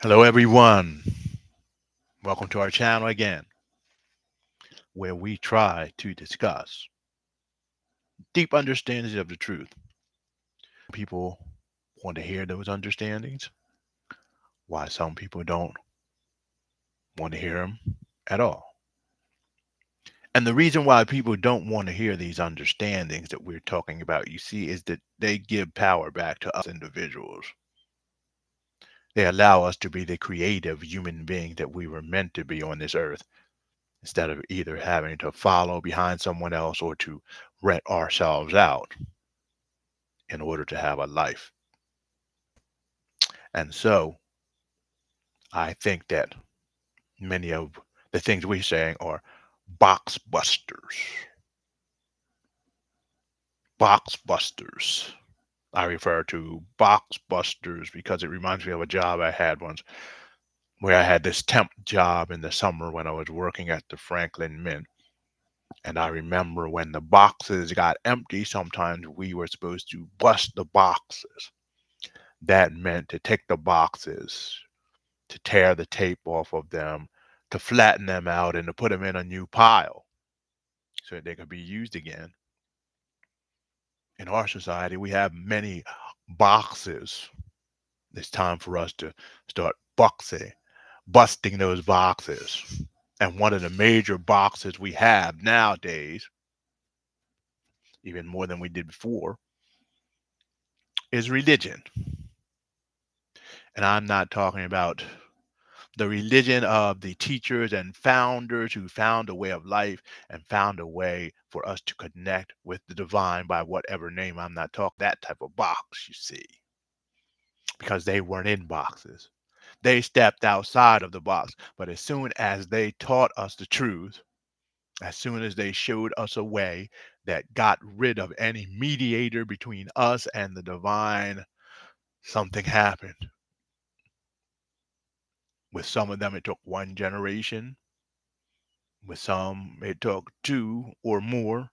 Hello, everyone. Welcome to our channel again, where we try to discuss deep understandings of the truth. People want to hear those understandings, why some people don't want to hear them at all. And the reason why people don't want to hear these understandings that we're talking about, you see, is that they give power back to us individuals. They allow us to be the creative human beings that we were meant to be on this earth, instead of either having to follow behind someone else or to rent ourselves out in order to have a life. And so I think that many of the things we're saying are box busters. Box busters. I refer to box busters because it reminds me of a job I had once where I had this temp job in the summer when I was working at the Franklin Mint. And I remember when the boxes got empty, sometimes we were supposed to bust the boxes. That meant to take the boxes, to tear the tape off of them, to flatten them out, and to put them in a new pile so that they could be used again. In our society, we have many boxes. It's time for us to start busting those boxes. And one of the major boxes we have nowadays, even more than we did before, is religion. And I'm not talking about the religion of the teachers and founders who found a way of life and found a way for us to connect with the divine by whatever name. I'm not talking that type of box, you see, because they weren't in boxes. They stepped outside of the box. But as soon as they taught us the truth, as soon as they showed us a way that got rid of any mediator between us and the divine, something happened. With some of them, it took one generation. With some, it took two or more.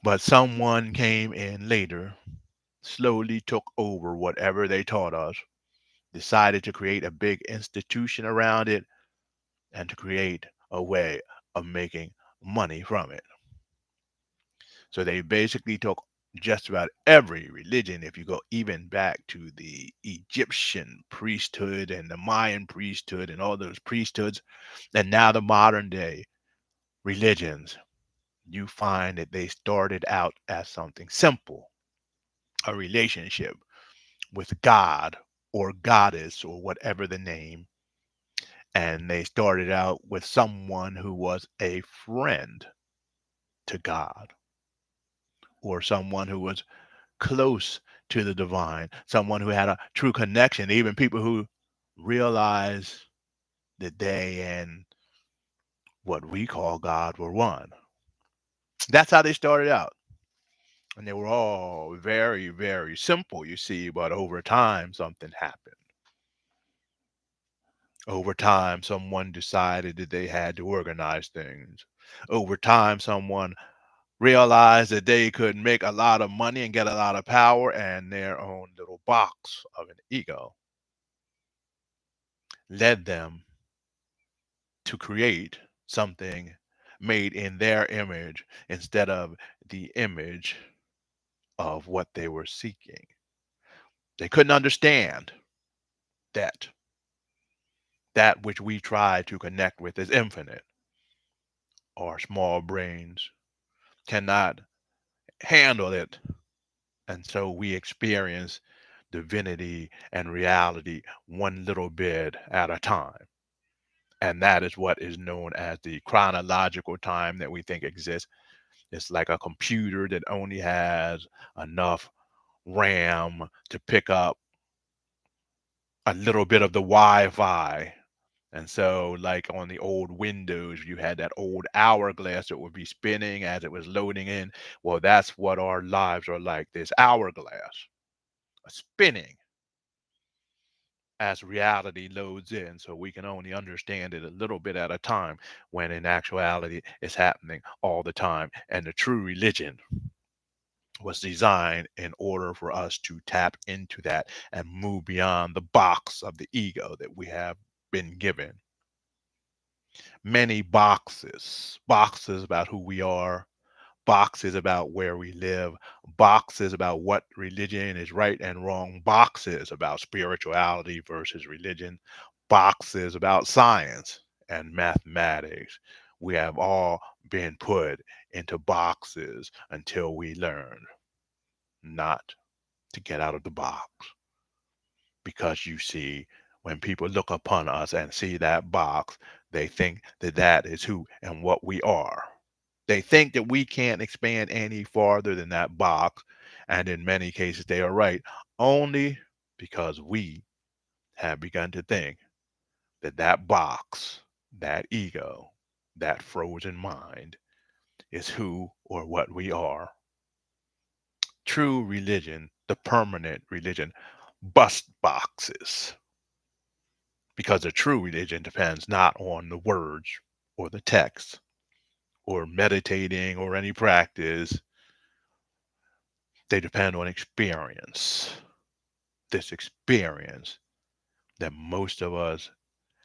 But someone came in later, slowly took over whatever they taught us, decided to create a big institution around it, and to create a way of making money from it. So they basically took just about every religion, if you go even back to the Egyptian priesthood and the Mayan priesthood and all those priesthoods, and now the modern day religions, you find that they started out as something simple, a relationship with God or goddess or whatever the name. And they started out with someone who was a friend to God or someone who was close to the divine, someone who had a true connection, even people who realize that they and what we call God were one. That's how they started out. And they were all very, very simple, you see, but over time, something happened. Over time, someone decided that they had to organize things. Over time, someone realized that they could make a lot of money and get a lot of power, and their own little box of an ego led them to create something made in their image instead of the image of what they were seeking. They couldn't understand that that which we try to connect with is infinite. Our small brains cannot handle it. And so we experience divinity and reality one little bit at a time. And that is what is known as the chronological time that we think exists. It's like a computer that only has enough RAM to pick up a little bit of the Wi-Fi. And so, like on the old Windows, you had that old hourglass that would be spinning as it was loading in. Well, that's what our lives are like, this hourglass, spinning as reality loads in. So we can only understand it a little bit at a time when in actuality it's happening all the time. And the true religion, was designed in order for us to tap into that and move beyond the box of the ego that we have been given. Many boxes about who we are, boxes about where we live, boxes about what religion is right and wrong, boxes about spirituality versus religion, boxes about science and mathematics. We have all been put into boxes until we learn not to get out of the box. Because you see, when people look upon us and see that box, they think that that is who and what we are. They think that we can't expand any farther than that box, and in many cases they are right, only because we have begun to think that that box, that ego, that frozen mind is who or what we are. True religion, the permanent religion, bust boxes, because the true religion depends not on the words or the text or meditating or any practice. They depend on experience. This experience that most of us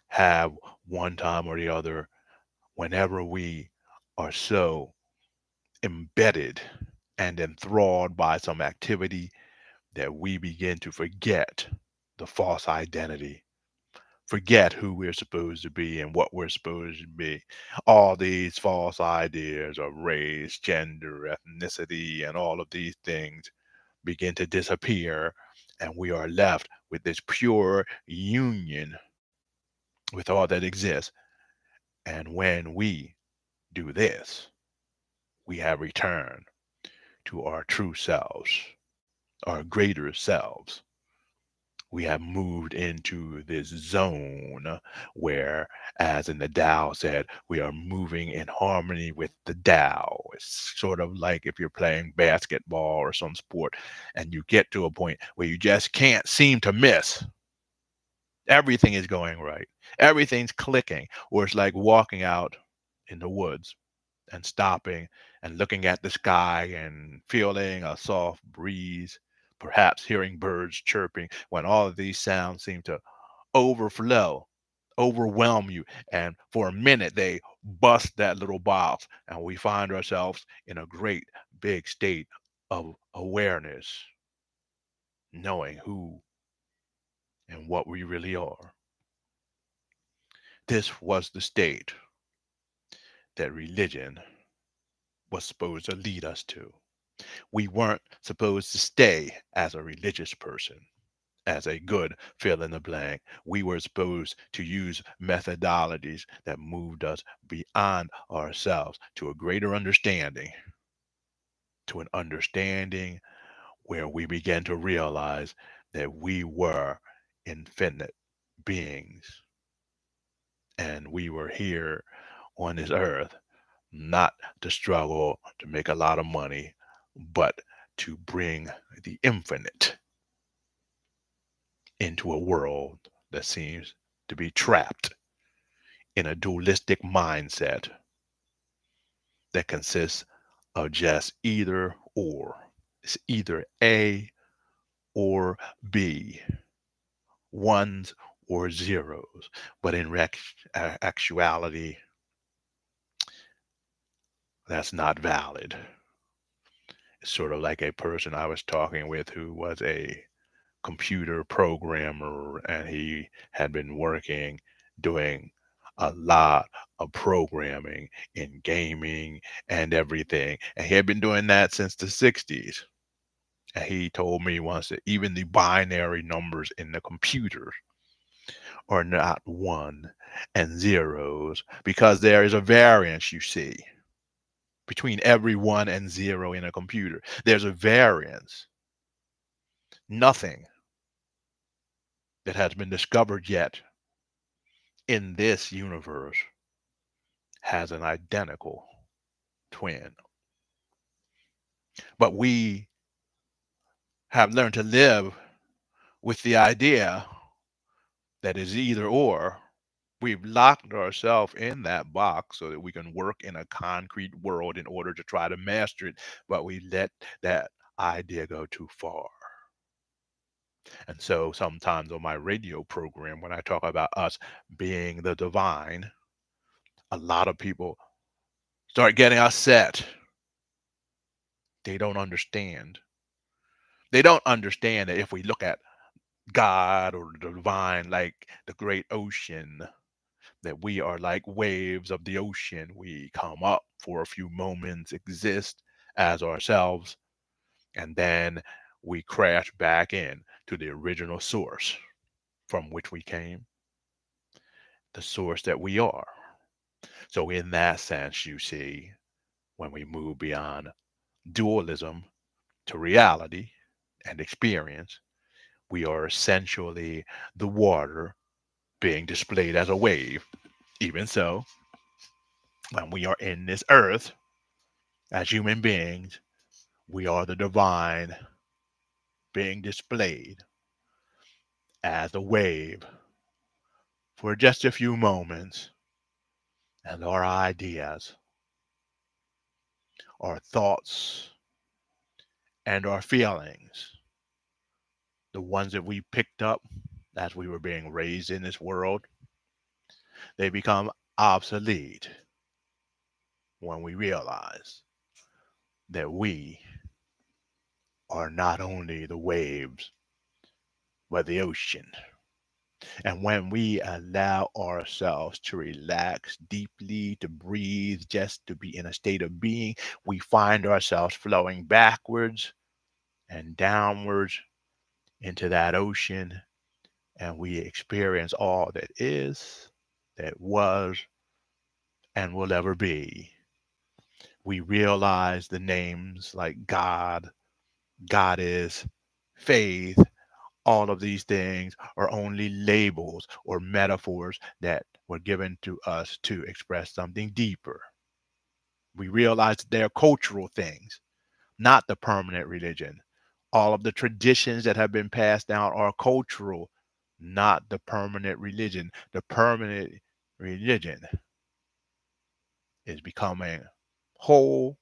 have one time or the other whenever we are so embedded and enthralled by some activity that we begin to forget the false identity, forget who we're supposed to be and what we're supposed to be. All these false ideas of race, gender, ethnicity, and all of these things begin to disappear, and we are left with this pure union with all that exists. And when we do this, we have returned to our true selves, our greater selves. We have moved into this zone where, as in the Tao said, we are moving in harmony with the Tao. It's sort of like if you're playing basketball or some sport and you get to a point where you just can't seem to miss. Everything is going right. Everything's clicking. Or it's like walking out in the woods and stopping and looking at the sky and feeling a soft breeze, perhaps hearing birds chirping, when all of these sounds seem to overflow, overwhelm you. And for a minute, they bust that little box, and we find ourselves in a great big state of awareness, knowing who and what we really are. This was the state that religion was supposed to lead us to. We weren't supposed to stay as a religious person, as a good fill in the blank. We were supposed to use methodologies that moved us beyond ourselves to a greater understanding, to an understanding where we began to realize that we were infinite beings and we were here on this earth not to struggle to make a lot of money, but to bring the infinite into a world that seems to be trapped in a dualistic mindset that consists of just either or. It's either A or B, ones or zeros. But in actuality, that's not valid. It's sort of like a person I was talking with who was a computer programmer, and he had been working doing a lot of programming in gaming and everything, and he had been doing that since the 60s. And he told me once that even the binary numbers in the computer are not one and zeros, because there is a variance, you see, between every one and zero in a computer. There's a variance. Nothing that has been discovered yet in this universe has an identical twin. But we have learned to live with the idea that is either or. We've locked ourselves in that box so that we can work in a concrete world in order to try to master it. But we let that idea go too far. And so sometimes on my radio program, when I talk about us being the divine, a lot of people start getting upset. They don't understand. They don't understand that if we look at God or the divine like the great ocean, that we are like waves of the ocean. We come up for a few moments, exist as ourselves, and then we crash back in to the original source from which we came, the source that we are. So, in that sense, you see, when we move beyond dualism to reality and experience, we are essentially the water being displayed as a wave. Even so, when we are in this earth as human beings, we are the divine being displayed as a wave for just a few moments, and our ideas, our thoughts, and our feelings, the ones that we picked up as we were being raised in this world, they become obsolete when we realize that we are not only the waves, but the ocean. And when we allow ourselves to relax deeply, to breathe, just to be in a state of being, we find ourselves flowing backwards and downwards into that ocean, and we experience all that is, that was, and will ever be. We realize the names like God, Goddess, faith. All of these things are only labels or metaphors that were given to us to express something deeper. We realize that they are cultural things, not the permanent religion. All of the traditions that have been passed down are cultural, not the permanent religion. The permanent religion is becoming whole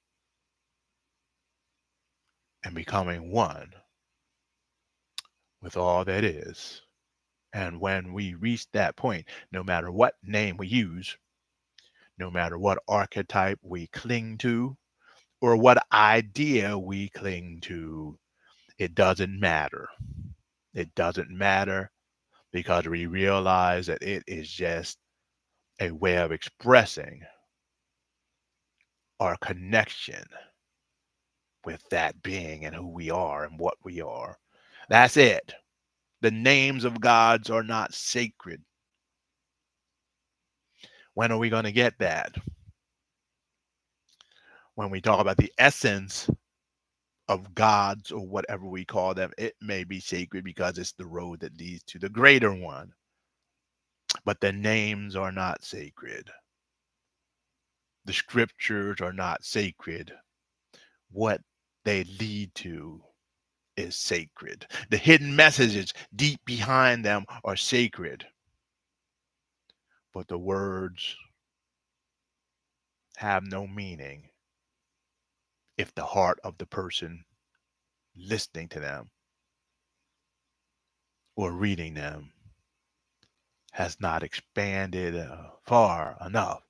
and becoming one with all that is. And when we reach that point, no matter what name we use, no matter what archetype we cling to, or what idea we cling to, it doesn't matter. It doesn't matter because we realize that it is just a way of expressing our connection with that being and who we are and what we are. That's it. The names of gods are not sacred. When are we going to get that? When we talk about the essence of gods or whatever we call them, it may be sacred because it's the road that leads to the greater one. But the names are not sacred. The scriptures are not sacred. What they lead to is sacred. The hidden messages deep behind them are sacred. But the words have no meaning if the heart of the person listening to them or reading them has not expanded far enough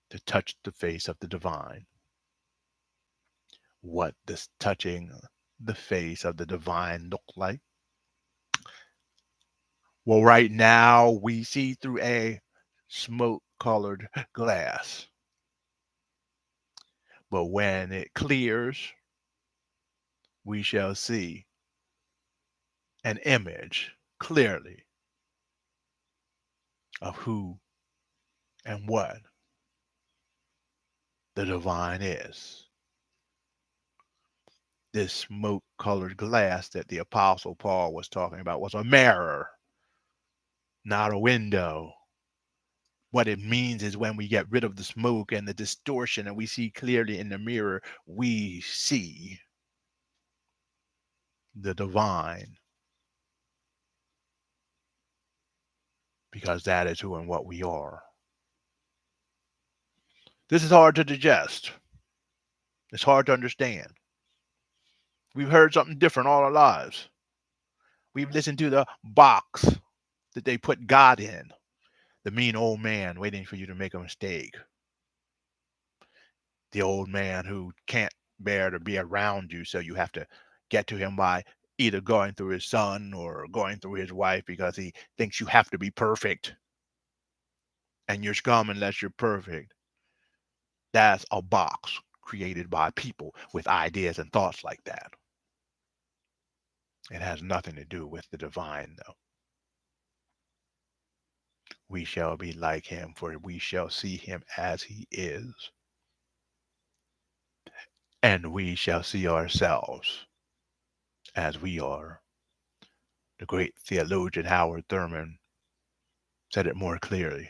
to touch the face of the divine. What does touching the face of the divine look like? Well, right now we see through a smoke colored glass. But when it clears, we shall see an image clearly of who and what the divine is. This smoke colored glass that the Apostle Paul was talking about was a mirror, not a window. What it means is when we get rid of the smoke and the distortion and we see clearly in the mirror, we see the divine because that is who and what we are. This is hard to digest. It's hard to understand. We've heard something different all our lives. We've listened to the box that they put God in, the mean old man waiting for you to make a mistake, the old man who can't bear to be around you, so you have to get to him by either going through his son or going through his wife because he thinks you have to be perfect and you're scum unless you're perfect. That's a box created by people with ideas and thoughts like that. It has nothing to do with the divine, though. We shall be like him, for we shall see him as he is, and we shall see ourselves as we are. The great theologian Howard Thurman said it more clearly.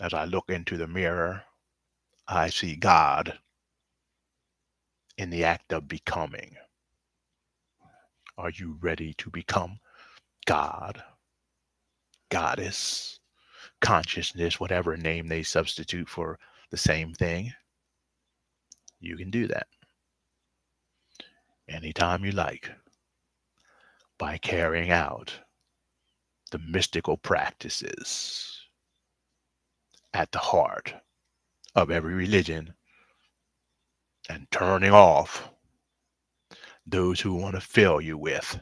As I look into the mirror, I see God in the act of becoming. Are you ready to become God, goddess, consciousness, whatever name they substitute for the same thing? You can do that anytime you like by carrying out the mystical practices at the heart of every religion and turning off those who want to fill you with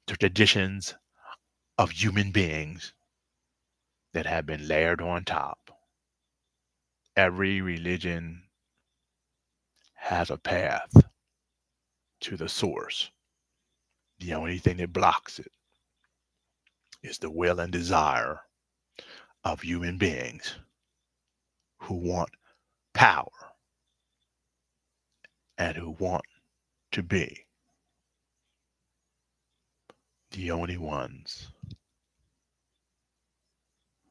the traditions of human beings that have been layered on top. Every religion has a path to the source. The only thing that blocks it is the will and desire of human beings who want power and who want to be the only ones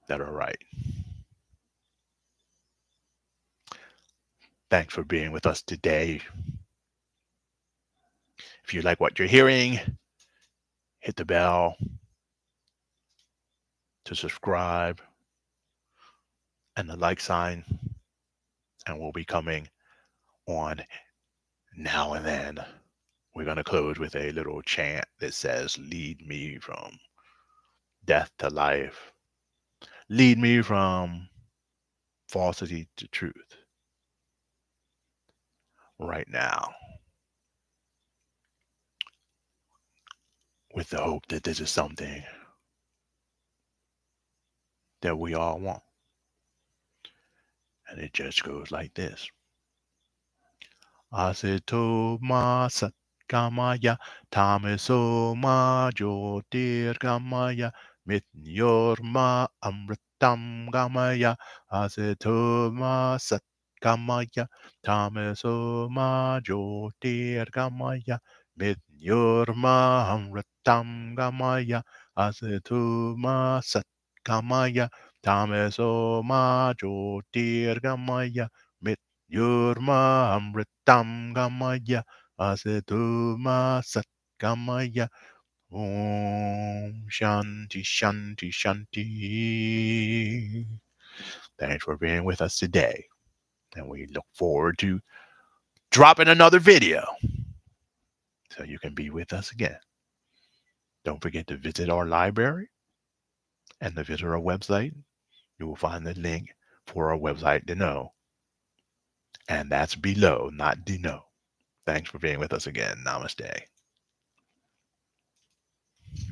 that are right. Thanks for being with us today. If you like what you're hearing, hit the bell to subscribe and the like sign, and we'll be coming on now and then. We're going to close with a little chant that says, "Lead me from death to life. Lead me from falsity to truth." Right now, with the hope that this is something that we all want. And it just goes like this. Aseto ma satkamaya tameso ma jyotirgamaya mitnyorma amritam gamaya. Aseto ma satkamaya tameso ma jyotirgamaya mitnyorma amritam gamaya. Aseto ma satkamaya tameso ma jyotirgamaya Yurma amritam gamaya asetuma sat gamaya Om Shanti Shanti Shanti. Thanks for being with us today, and we look forward to dropping another video so you can be with us again. Don't forget to visit our library and to visit our website. You will find the link for our website to know, and that's below, not Deno. Thanks for being with us again. Namaste.